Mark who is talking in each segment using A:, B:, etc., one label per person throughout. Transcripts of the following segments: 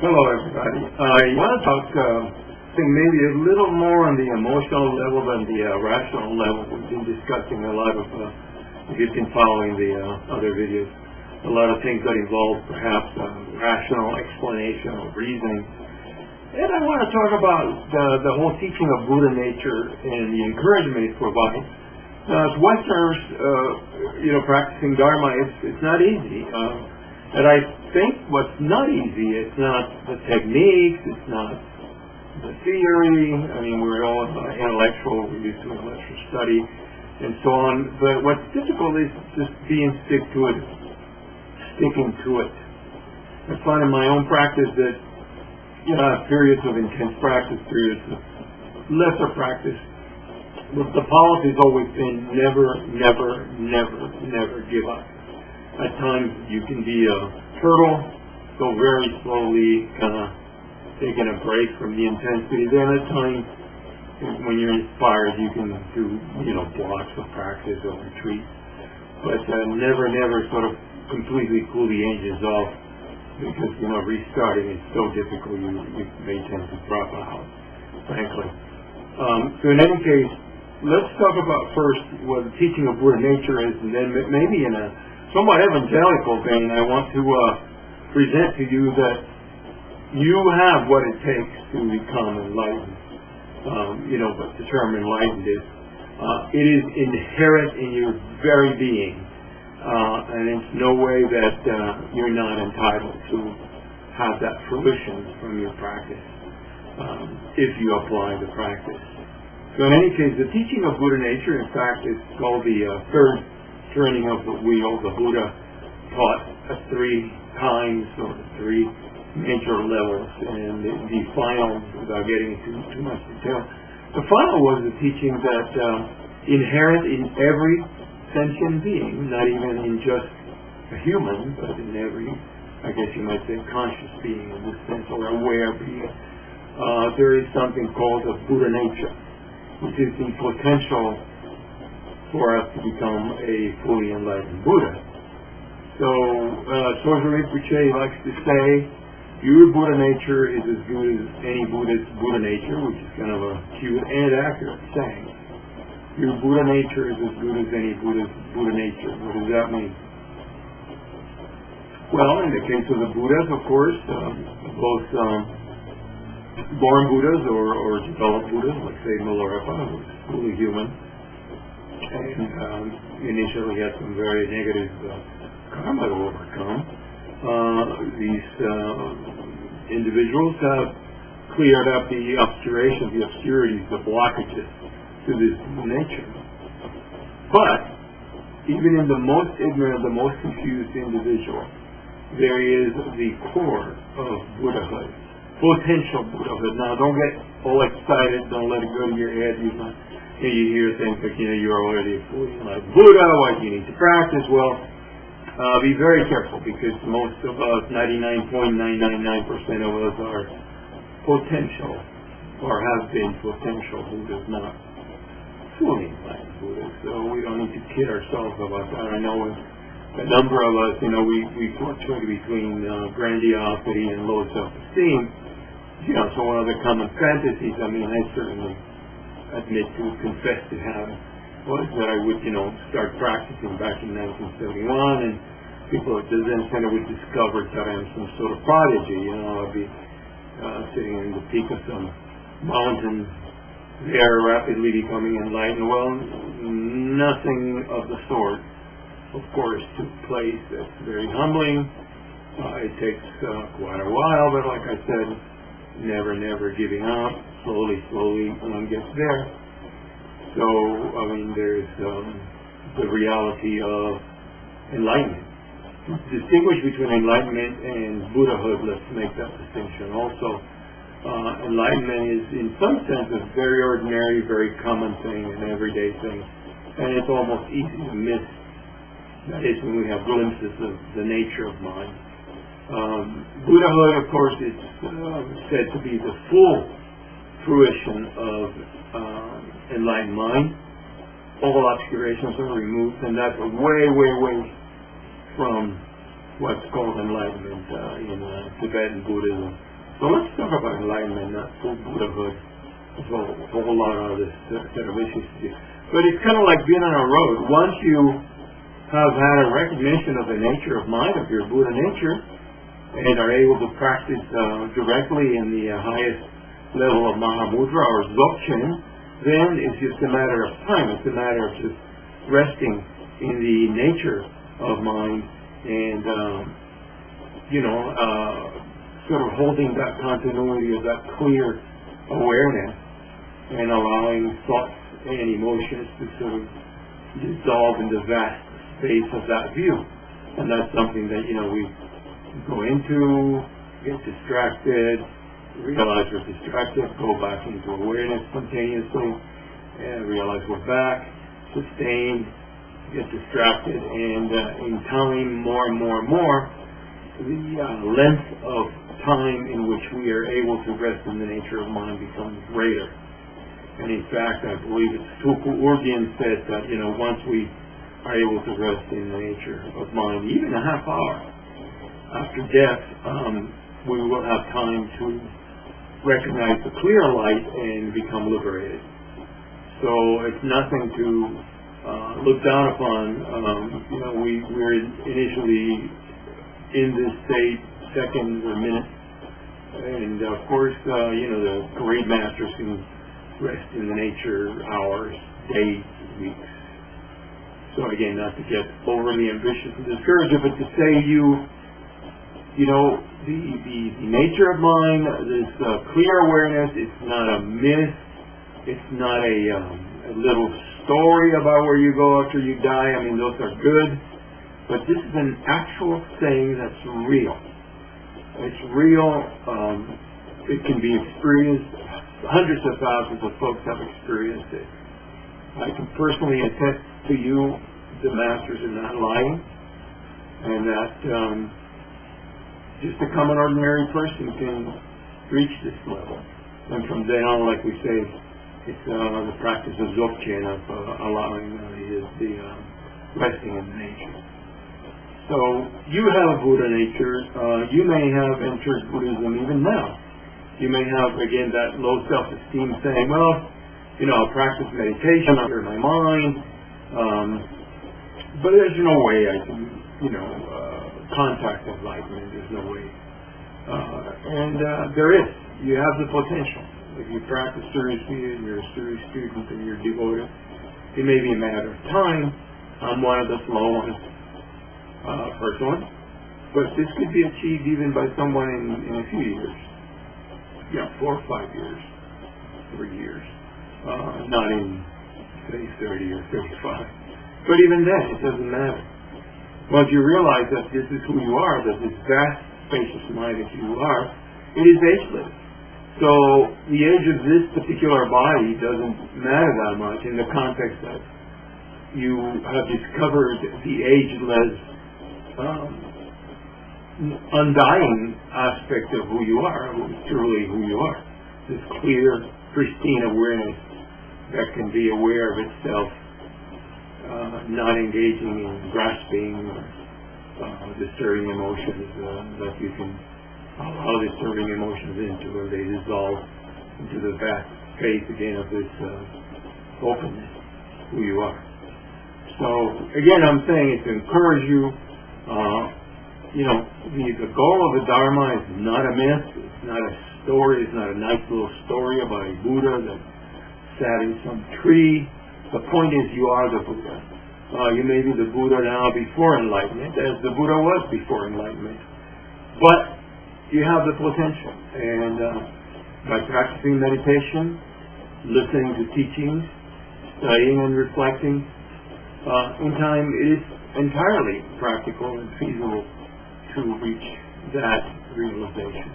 A: Hello, everybody. I want to talk, maybe a little more on the emotional level than the rational level. We've been discussing a lot of, if you've been following the other videos, a lot of things that involve perhaps rational explanation or reasoning. And I want to talk about the whole teaching of Buddha nature and the encouragement it provides. As Westerners, practicing Dharma, it's not easy. And I think what's not easy, it's not the techniques, it's not the theory. I mean, we're all intellectual, we're used to intellectual study, and so on. But what's difficult is just sticking to it. I find in my own practice that, I have periods of intense practice, periods of lesser practice. But the policy has always been never give up. At times you can be a turtle, go very slowly, kind of taking a break from the intensity. Then at times, when you're inspired, you can do, blocks of practice or retreat. But never sort of completely cool the engines off, because, restarting is so difficult, you may tend to drop out, frankly. So in any case, let's talk about first what the teaching of Buddha nature is, and then maybe in a somewhat evangelical vein, I want to present to you that you have what it takes to become enlightened. But the term enlightened is, it is inherent in your very being, and it's no way that you're not entitled to have that fruition from your practice, if you apply the practice. So in any case, the teaching of Buddha nature, in fact, is called the third turning of the wheel. The Buddha taught at 3 times, or 3 major levels, and the final, without getting into too much detail, the final was the teaching that inherent in every sentient being, not even in just a human, but in every, I guess you might say, conscious being in this sense, or aware being, there is something called the Buddha nature, which is the potential for us to become a fully enlightened Buddha. So, Sozo Rinpoche likes to say, your Buddha nature is as good as any Buddha's Buddha nature, which is kind of a cute and accurate saying. Your Buddha nature is as good as any Buddha's Buddha nature. What does that mean? Well, in the case of the Buddhas, of course, both born Buddhas or developed Buddhas, like say Milarepa, who's fully human, and initially had some very negative karma to overcome. These individuals have cleared up the obscurations, the obscurities, the blockages to this nature. But even in the most ignorant, the most confused individual, there is the core of Buddhahood, potential Buddhahood. Now, don't get all excited. Don't let it go to your head. You hear things like, you're already a fully enlightened Buddha, why do you need to practice? Well, be very careful, because most of us, 99.999% of us, are potential, or have been potential Buddhas, not fully enlightened Buddhas. So we don't need to kid ourselves about that. I know a number of us, we fluctuate between grandiosity and low self-esteem. So one of the common fantasies, I certainly admit to, confess to having, was that I would, start practicing back in 1971, and people at the Zen Center would discover that I'm some sort of prodigy. I'd be sitting in the peak of some mountain there, rapidly becoming enlightened. Well, nothing of the sort, of course, took place. That's very humbling. It takes quite a while, but like I said, never giving up. Slowly, one gets there. So, there's the reality of enlightenment. To distinguish between enlightenment and Buddhahood, let's make that distinction also. Enlightenment is, in some sense, a very ordinary, very common thing, an everyday thing. And it's almost easy to miss. That is when we have glimpses of the nature of mind. Buddhahood, of course, is said to be the full fruition of enlightened mind. All obscurations are removed, and that's way from what's called enlightenment in Tibetan Buddhism. So let's talk about enlightenment, not full Buddhahood. There's a whole lot of this set of issues to do. But it's kind of like being on a road. Once you have had a recognition of the nature of mind, of your Buddha nature, and are able to practice directly in the highest level of Mahamudra or Dzogchen, then it's just a matter of time. It's a matter of just resting in the nature of mind and, sort of holding that continuity of that clear awareness and allowing thoughts and emotions to sort of dissolve in the vast space of that view. And that's something that, we go into, get distracted, realize we're distracted, go back into awareness spontaneously, and realize we're back, sustained, get distracted, and in time, more and more and more, the length of time in which we are able to rest in the nature of mind becomes greater. And in fact, I believe it's Tulku Urgyen said that, once we are able to rest in the nature of mind, even a half hour after death, we will have time to recognize the clear light and become liberated. So it's nothing to look down upon. We're initially in this state seconds or minutes, and of course, the great masters can rest in the nature hours, days, weeks. So again, not to get overly ambitious and discouraged, but to say the nature of mind, this clear awareness, it's not a myth, it's not a little story about where you go after you die. I mean, those are good, but this is an actual thing that's real. It's real. It can be experienced. Hundreds of thousands of folks have experienced it. I can personally attest to you, the masters are not lying, and that just a common ordinary person can reach this level. And from then on, like we say, it's the practice of Dzogchen, of allowing the resting in nature. So you have Buddha nature. You may have entered Buddhism even now. You may have, again, that low self-esteem saying, well, I'll practice meditation, I'll clear my mind, but there's no way I can, contact enlightenment. There's no way. And there is. You have the potential. If you practice seriously and you're a serious student and you're devoted, it may be a matter of time. I'm one of the slow ones, personally, but this could be achieved even by someone in a few years. 4 or 5 years, 3 years, not in, say, 30 or 35. But even then, it doesn't matter. Once you realize that this is who you are, that this vast, spacious mind that you are, it is ageless. So the age of this particular body doesn't matter that much in the context that you have discovered the ageless, undying aspect of who you are, truly who you are. This clear, pristine awareness that can be aware of itself, not engaging in grasping or disturbing emotions, that you can allow disturbing emotions into where they dissolve into the vast space again of this openness, who you are. So again, I'm saying it to encourage you. The goal of the Dharma is not a myth. It's not a story. It's not a nice little story about a Buddha that sat in some tree. The point is, you are the Buddha. You may be the Buddha now before enlightenment, as the Buddha was before enlightenment. But you have the potential. And by practicing meditation, listening to teachings, studying and reflecting, in time it is entirely practical and feasible to reach that realization.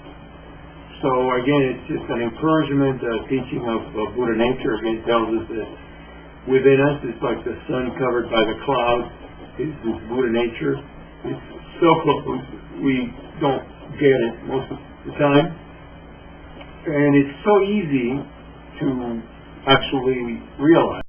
A: So again, it's just an encouragement. Teaching of Buddha nature again tells us that within us, it's like the sun covered by the clouds. Is this Buddha nature? It's so close we don't get it most of the time, and it's so easy to actually realize.